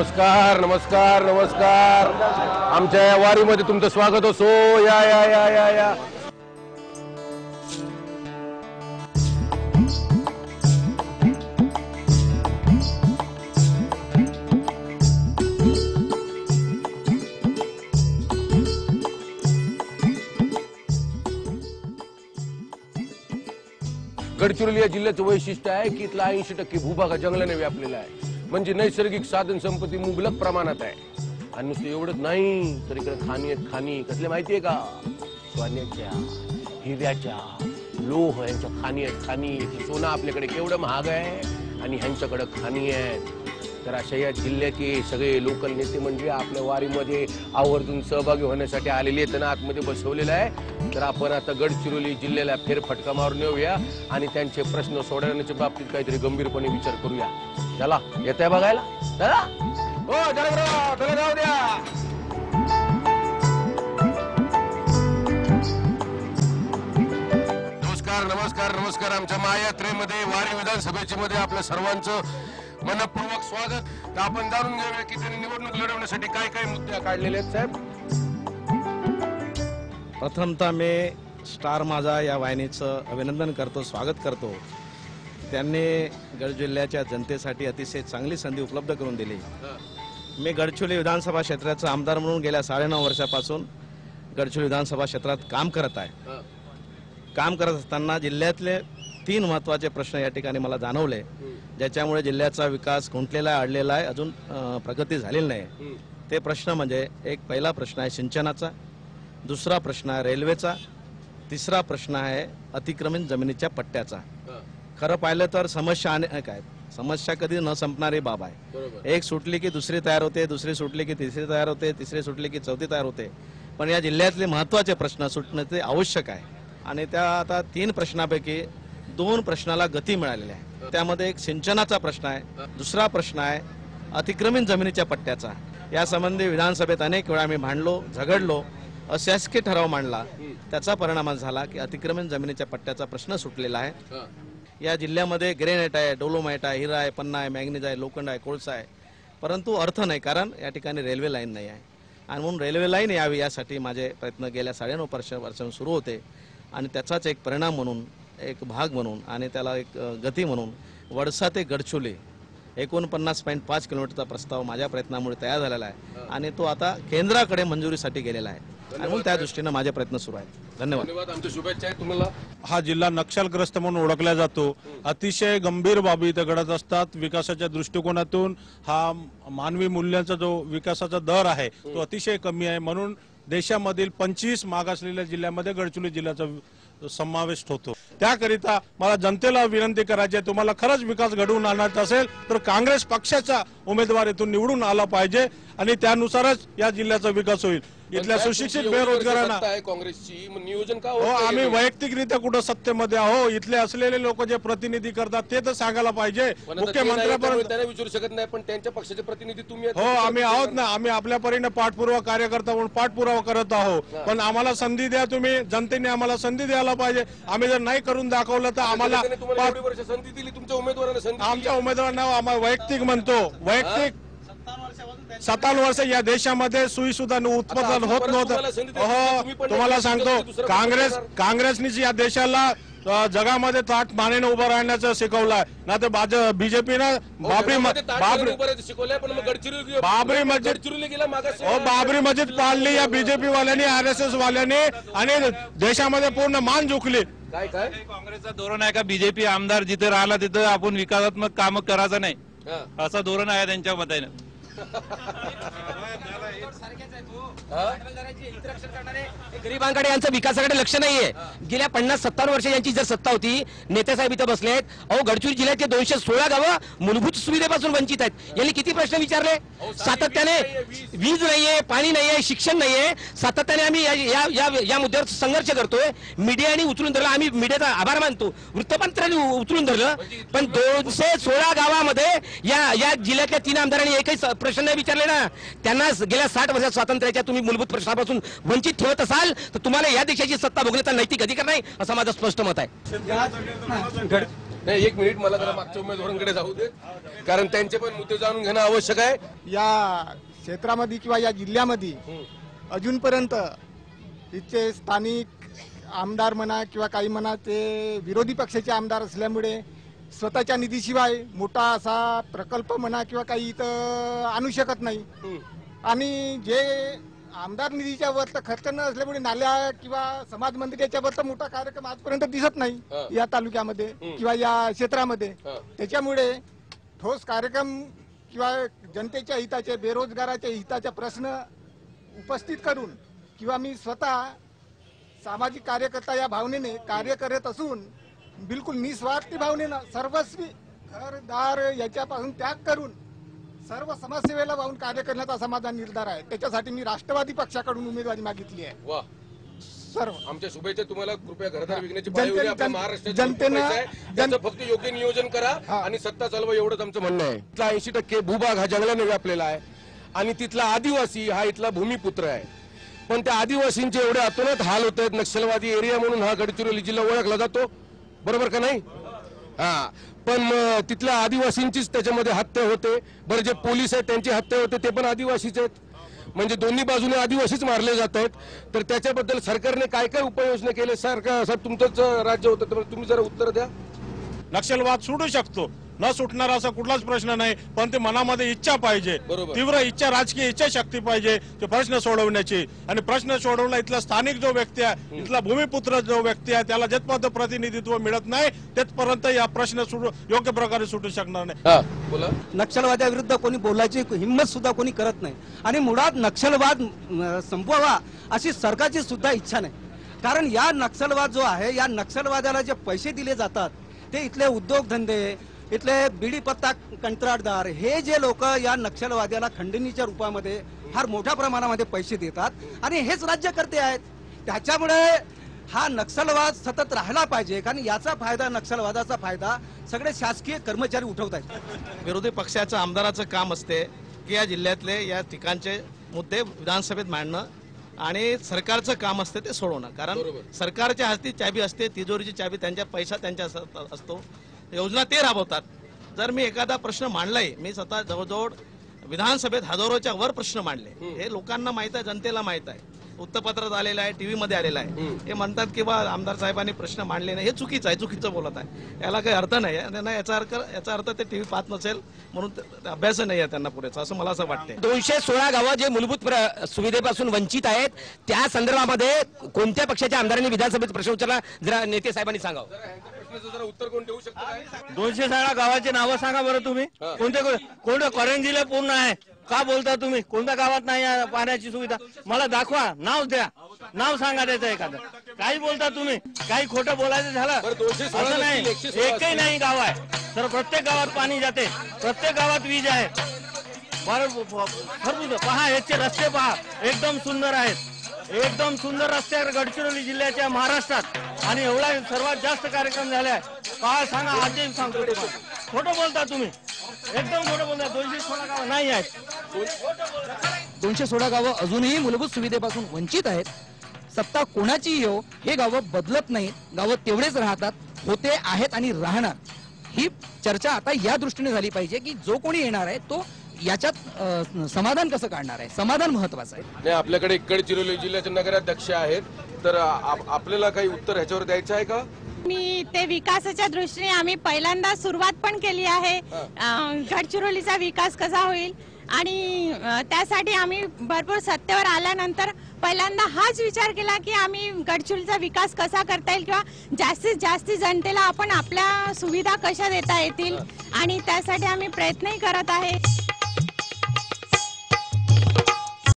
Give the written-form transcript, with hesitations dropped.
नमस्कार नमस्कार नमस्कार। आमच्या या वारीमध्ये तुमचं स्वागत असो। या या या या या गडचिरोली या जिल्ह्याचं वैशिष्ट्य आहे की इथला 80% भूभाग जंगलाने व्यापलेला आहे। म्हणजे नैसर्गिक साधन संपत्ती मुबलक प्रमाणात आहे। आणि नुसतं एवढंच नाही तर इकडे खाणी आहेत। खाणी कसले माहितीये का? सोन्याच्या, हिऱ्याच्या, लोह यांच्या खाणी आहेत। खाणी सोनं आपल्याकडे केवढं महाग आहे आणि ह्यांच्याकडे खाणी आहेत। तर अशा या जिल्ह्याचे सगळे लोकल नेते म्हणजे आपल्या वारीमध्ये आवर्जून सहभागी होण्यासाठी आलेले आहेत। आतमध्ये बसवलेलं आहे। तर आपण आता गडचिरोली जिल्ह्याला फेरफटका मारून येऊया आणि त्यांचे प्रश्न सोडवण्याच्या बाबतीत काहीतरी गंभीरपणे विचार करूया। चला येत आहे बघायला? चला हो चला चला जाऊ द्या। नमस्कार नमस्कार नमस्कार। आमच्या महायात्रेमध्ये वारी विधानसभेच्या मध्ये आपल्या सर्वांचं मनपूर्वक स्वागत। तर आपण जाणून घेऊया की त्यांनी निवडणूक लढवण्यासाठी काय काय मुद्दे काढलेले आहेत साहेब। प्रथमतः मी स्टार माझा या वाहिनीचं अभिनंदन करतो, स्वागत करतो। त्यांनी गड जिल्ह्याच्या जनतेसाठी अतिशय चांगली संधी उपलब्ध करून दिली। मी गडचिरोली विधानसभा क्षेत्राचा आमदार म्हणून गेल्या 9.5 वर्षापासून गडचिरोली विधानसभा क्षेत्रात काम करत आहे। काम करत असताना जिल्ह्यातले 3 महत्त्वाचे प्रश्न या ठिकाणी मला जाणवले, ज्याच्यामुळे जिल्ह्याचा विकास खुंटलेला अडलेला आहे, अजून प्रगती झालेली नाही। ते प्रश्न म्हणजे एक पहिला प्रश्न आहे सिंचनाचा, दुसरा प्रश्न आहे रेल्वेचा, तिसरा प्रश्न आहे अतिक्रमित जमिनीच्या पट्ट्याचा। खरं पाहिलं तर समस्या अनेक आहेत। समस्या कधी न संपणारी बाब आहे। एक सुटली की दुसरी तयार होते, दुसरी सुटली की तिसरी तयार होते, तिसरी सुटली की चौथी तयार होते। पण या जिल्ह्यातले महत्त्वाचे प्रश्न सुटणे ते आवश्यक आहे। आणि त्या आता 3 प्रश्नापैकी 2 प्रश्नाला गती मिळालेली आहे। त्यामध्ये एक सिंचनाचा प्रश्न आहे, दुसरा प्रश्न आहे अतिक्रमित जमिनीच्या पट्ट्याचा। या संबंधी विधानसभेत अनेक वेळा मी भांडलो, झगडलो, अशासकीय ठराव मांडला। त्याचा परिणाम झाला की अतिक्रमित जमिनीच्या पट्ट्याचा प्रश्न सुटलेला आहे। या जिल्ह्यामध्ये ग्रेनाइट आहे, डोलोमाइट आहे, हिरा आहे, पन्ना आहे, मॅग्नीज आहे, लोखंड आहे, कोळसा आहे, परंतु अर्थ नाही, कारण या ठिकाणी रेल्वे लाईन नाही आहे। आणि म्हणून रेल्वे लाईन यावी यासाठी माझे प्रयत्न गेल्या 9.5 वर्षांपासून सुरू होते। आणि त्याचाच एक परिणाम म्हणून, एक भाग म्हणून आणि त्याला एक गती म्हणून वडसा ते गडचिरोली 49.5 किलोमीटरचा प्रस्ताव माझ्या प्रयत्नामुळे तयार झालेला आहे। आणि तो आता केंद्राकडे मंजुरीसाठी गेलेला आहे। आणि म्हणून त्या दृष्टीने माझे प्रयत्न सुरू आहेत। धन्यवाद। आमच्या शुभेच्छा आहेत तुम्हाला। हा जिल्हा नक्षलग्रस्त म्हणून ओळखला जातो। अतिशय गंभीर बाबी इथे घडत असतात। विकासाच्या दृष्टिकोनातून हा मानवी मूल्यांचा जो विकासाचा दर आहे तो अतिशय कमी आहे। म्हणून देशामधील 25 मागासलेल्या जिल्ह्यामध्ये गडचिरोली जिल्ह्याचा समावेश होतो। त्याकरिता मला जनतेला विनंती करायची आहे, तुम्हाला खरंच विकास घडवून आणायचा असेल तर काँग्रेस पक्षाचा उमेदवार इथून निवडून आला पाहिजे आणि त्यानुसारच या जिल्ह्याचा विकास होईल। इथल्या सुशिक्षित बेरोजगारांना काँग्रेसची नियोजन का हो, आम्ही वैयक्तिकरित्या कुठं सत्तेमध्ये आहो, इथले असलेले लोक जे प्रतिनिधी करतात ते तर सांगायला पाहिजे। मुख्यमंत्र्यापर्यंत त्यांना विचारू शकत नाही, पण त्यांच्या पक्षाचे प्रतिनिधी तुम्ही हो, आम्ही आहोत ना। आम्ही आपल्या परीने पाठपुरावा कार्यकर्ता म्हणून पाठपुरावा करत आहोत। पण आम्हाला संधी द्या तुम्ही, जनतेने आम्हाला संधी द्यायला पाहिजे। आम्ही जर नाही करून दाखवलं तर आम्हाला संधी दिली, तुमच्या उमेदवारांना संधी, आमच्या उमेदवारांना आम्हाला वैयक्तिक म्हणतो, वैयक्तिक 57 वर्ष या देशामध्ये सुई सुद्धा उत्पादन होत नव्हतं। हो, तुम्हाला सांगतो, काँग्रेसनी या देशाला जगामध्ये ताट मानेने उभं राहण्याचं शिकवलंय ना। तर बीजेपीनं बाबरी मस्जिद पाडली या बीजेपी वाल्यांनी, RSS वाल्यांनी, आणि देशामध्ये पूर्ण मान झुकली। काय काँग्रेसचा धोरण आहे का बीजेपी आमदार जिथे राहिला तिथे आपण विकासात्मक काम करायचं नाही, असं धोरण आहे त्यांच्या मताने। गरीबांकडे यांचं विकासाकडे लक्ष नाहीये। गेल्या 50-57 वर्ष यांची जर सत्ता होती, नेतेसाहेब इथं बसलेत। अहो, गडचिरोली जिल्ह्यातले 216 गावं मूलभूत सुविधेपासून वंचित आहेत। यांनी किती प्रश्न विचारले? सातत्याने वीज नाहीये, पाणी नाहीये, शिक्षण नाहीये। सातत्याने आम्ही या मुद्द्यावर संघर्ष करतोय। मीडियाने उचलून धरलं, आम्ही मीडियाचा आभार मानतो, वृत्तपत्रांनी उचलून धरलं, पण 216 गावामध्ये या जिल्ह्यातल्या 3 आमदारांनी एकही प्रश्न नाही विचारले ना। त्यांना गेल्या 60 वर्षात स्वातंत्र्याच्या तुम्ही मूलभूत प्रश्नापासून वंचित ठेवत असाल तर तुम्हाला या देशाची सत्ता भोगण्याचा नैतिक अधिकार नाही, असं माझं स्पष्ट मत आहे। नाही, एक मिनिट, मला जरा मागच्या उमेदवारांकडे जाऊ दे, कारण त्यांचे पण मुद्दे जाणून घेणं आवश्यक आहे. या क्षेत्रामध्ये किंवा या जिल्ह्यामध्ये अजूनपर्यंत इथचे स्थानिक आमदार म्हणा किंवा काही म्हणा ते विरोधी पक्षाचे आमदार असल्यामुळे स्वतःच्या निधीशिवाय मोठा असा प्रकल्प म्हणा किंवा काही इथं आणू शकत नाही. आणि जे आमदार निधीच्या वर तर खर्च न असल्यामुळे नाल्या किंवा समाज मंदिराच्या वर तर मोठा कार्यक्रम आजपर्यंत दिसत नाही या तालुक्यामध्ये किंवा या क्षेत्रामध्ये. त्याच्यामुळे ठोस कार्यक्रम किंवा जनतेच्या हिताचे, बेरोजगाराच्या हिताचे प्रश्न उपस्थित करून किंवा मी स्वतः सामाजिक कार्यकर्ता या भावनेने कार्य करत असून बिलकुल निस्वार्थी भावनेनं सर्वस्वी घरदार याच्यापासून त्याग करून सर्व समाजसेवेला वाहून कार्य करण्याचा असा माझा निर्धार आहे. त्याच्यासाठी मी राष्ट्रवादी पक्षाकडून उमेदवारी मागितली आहे. वा, सर्व आमच्या शुभेच्छा तुम्हाला. कृपया घरदार विकण्याची जनतेनं- पायरी आपल्या महाराष्ट्राची जनतेनं- पैसा आहे. त्याचं फक्त योग्य नियोजन करा आणि सत्ता चालवा, एवढंच आमचं म्हणणं आहे. इथला 80% भूभाग हा जंगलाने व्यापलेला आहे आणि तिथला आदिवासी हा इथला भूमिपुत्र आहे. पण त्या आदिवासींचे एवढे अतोनात हाल होत आहेत. नक्षलवादी एरिया म्हणून हा गडचिरोली जिल्हा ओळखला जातो, बरोबर का नाही? हा, पण मग तिथल्या आदिवासींचीच त्याच्यामध्ये हत्या होते. बरं, जे पोलीस आहेत त्यांची हत्या होते ते पण आदिवासीच आहेत. म्हणजे दोन्ही बाजूने आदिवासीच मारले जात आहेत. तर त्याच्याबद्दल सरकारने काय काय उपाययोजना केले? साहेब, तुमचंच राज्य होतं, तर तुम्ही जरा उत्तर द्या. नक्षलवाद सुटू शकतो, न सुटणारा असा कुठलाच प्रश्न नाही, पण ते मनामध्ये इच्छा पाहिजे, बरोबर. तीव्र इच्छा, राजकीय इच्छाशक्ती पाहिजे ते प्रश्न सोडवण्याची. आणि प्रश्न सोडवला इथला स्थानिक जो व्यक्ती आहे, इथला भूमिपुत्र जो व्यक्ती आहे, त्याला जिथपर्यंत प्रतिनिधित्व मिळत नाही तिथपर्यंत या प्रश्न योग्य प्रकारे सुटू शकणार नाही. हा, बोला. नक्षलवादाविरुद्ध कोणी बोलायची हिंमत सुद्धा कोणी करत नाही आणि मुळात नक्षलवाद संपवावा अशी सरकारची सुद्धा इच्छा नाही. कारण या नक्षलवाद जो आहे, या नक्षलवादाला जे पैसे दिले जातात ते इथले उद्योगधंदे, इथले बिडी पत्ता कंत्राटदार, हे जे लोक या नक्षलवाद्याला खंडणीच्या रूपामध्ये फार मोठ्या प्रमाणामध्ये पैसे देतात आणि हेच राज्यकर्ते आहेत. त्याच्यामुळे हा नक्षलवाद सतत राहिला पाहिजे, कारण याचा फायदा, नक्षलवादाचा फायदा सगळे शासकीय कर्मचारी उठवत आहेत. विरोधी पक्षाचं आमदाराचं काम असते की या जिल्ह्यातले या ठिकाणचे मुद्दे विधानसभेत मांडणं आणि सरकारचं काम असते ते सोडवणं. कारण सरकारच्या हाती चाबी असते, तिजोरीची चाबी त्यांच्या, पैसा त्यांच्या असतो, योजना ते राबवतात. जर मी एखादा प्रश्न मांडलाय, मी स्वतः जवळजवळ विधानसभेत हजारोच्या वर प्रश्न मांडले, हे लोकांना माहित आहे, जनतेला माहित आहे, वृत्तपत्रात आलेलं आहे, टीव्ही मध्ये आलेलं आहे. हे म्हणतात की बा आमदार साहेबांनी प्रश्न मांडले नाही, हे चुकीचं आहे, चुकीचं बोलत आहे, याला काही अर्थ नाही. त्यांना याचा अर्थ ते टीव्ही पाहत नसेल म्हणून अभ्यास नाही आहे त्यांना पुरेसा, असं मला असं वाटते. 216 गावं जे मूलभूत सुविधेपासून वंचित आहेत, त्या संदर्भामध्ये कोणत्या पक्षाच्या आमदारांनी विधानसभेत प्रश्न उचलला, जरा नेते साहेबांनी सांगावं. जरा उत्तर कोण देऊ शकतो काय? 216 गावाचे नावं सांगा बरं तुम्ही. कोणते कॉरेंज जिल्हा पूर्ण आहे का बोलता तुम्ही? कोणत्या गावात नाही आहे पाण्याची सुविधा? मला दाखवा, नाव द्या, नाव सांगा त्याचं एखादं. काही बोलता तुम्ही, काही खोटं बोलायचं झालं असं नाही. एकही नाही गाव आहे तर प्रत्येक गावात पाणी जाते, प्रत्येक गावात वीज आहे. भरपूर पहा, याचे रस्ते पहा, एकदम सुंदर आहेत, एकदम सुंदर रस्ते आहेत गडचिरोली जिल्ह्याच्या, महाराष्ट्रात. आणि एवढा सर्वात जास्त कार्यक्रम झाले आहे. पहा, सांगा, आजही सांगतो. खोटं बोलता तुम्ही, एकदम खोटं बोलता. 216 गावं नाही आहेत. 216 गावं अजूनही मूलभूत सुविधेपासून वंचित आहेत. सत्ता कोणाची येऊ, हे गावं बदलत नाहीत, गावं तेवढेच राहतात, होते, आहेत आणि राहणार. ही चर्चा आता या दृष्टीने झाली पाहिजे की जो कोणी येणार आहे तो याच्यात समाधान कसं काढणार आहे, समाधान महत्वाचं आहे. नाही, आपल्याकडे गडचिरोली जिल्ह्याचे नगराध्यक्ष आहेत, तर आपल्याला काही उत्तर ह्याच्यावर द्यायचं आहे का? मी ते विकासाच्या दृष्टीने आम्ही पहिल्यांदा सुरुवात पण केली आहे. गडचिरोलीचा विकास कसा होईल आणि त्यासाठी आम्ही भरपूर सत्तेवर आल्यानंतर पहिल्यांदा हाच विचार केला की आम्ही गडचिरोलीचा विकास कसा करता येईल किंवा जास्तीत जास्त जनतेला आपण आपल्या सुविधा कशा देता येतील आणि त्यासाठी आम्ही प्रयत्नही करत आहे.